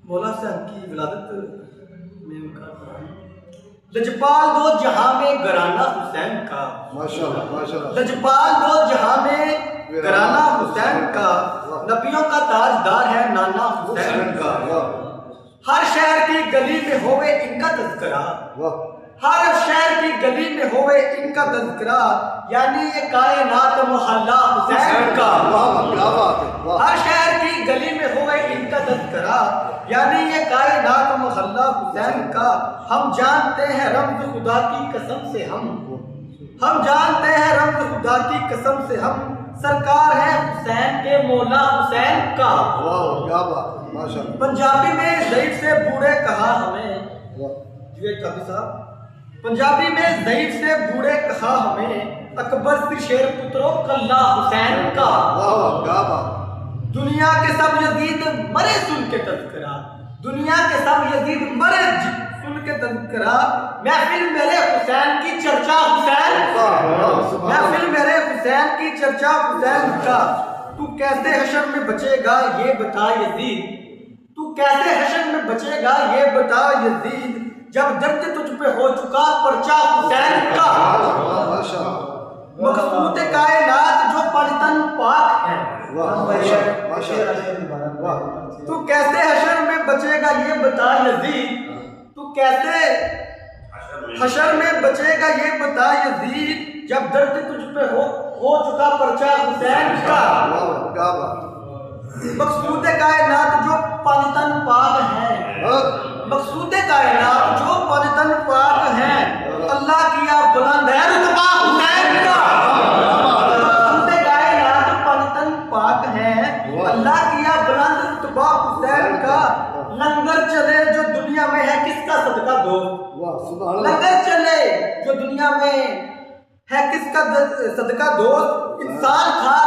मौला साहब की विलादत में उनका लजपाल दो जहां में घराना हुसैन का, माशाल्लाह माशाल्लाह, लजपाल दो जहां में घराना हुसैन का, नबियों का ताजदार है नाना हुसैन का। हर शहर की गली में होवे इनका तज़किरा, हर शहर की गली में होवे इनका तज़किरा, यानी ये कायनात मोहल्ला हुसैन का। क्या बात है, हर शहर की गली में होवे इनका तज़किरा, यानी ये कायनात मोहल्ला हुसैन का। हम जानते हैं रमज़ खुदा की कसम से हम जानते हैं रमज़ खुदा की कसम से हम, सरकार है हुसैन के मौला हुसैन का। क्या बात है, माशाल्लाह। पंजाबी में ज़ईफ़ से बूढ़े कहा हमें, साहब पंजाबी में ज़ईफ़ से बूढ़े कहा हमें, अकबर से शेर पुत्रो कल्ला हुसैन का। क्या बात, दुनिया के सब यजीद मरे सुन के तज़किरा, दुनिया के सब यजीद मरे सुन के तज़किरा, महफिल मेरे हुसैन की चर्चा हुसैन का, महफिल मेरे हुसैन की चर्चा हुसैन का। तू कैसे हशर में बचेगा ये बता यजीद, तू कैसे हशर में बचेगा ये बता यजीद, जब दर्द तुझ पे हो चुका पर्चा हुसैन का। मकसूद कायनात जो पंजतन पाक है, तू कैसे हशर में बचेगा ये बता यजीद, तू कैसे हशर में बचेगा ये बता यजीद, जब दर्द तुझ पे हो चुका पर्चा हुसैन का। मकसूद कायनात जो पंजतन पाक है, मकसूद कायनात जो पंजतन पाक है, अल्लाह किया बुलंद है रुतबा हुसैन का। मकसूद कायनात पंजतन पाक है, अल्लाह किया बुलंद रुतबा हुसैन का। लंगर चले जो दुनिया में है किसका सदका दो, लंगर चले जो दुनिया में है किसका सदका दो, इंसान खा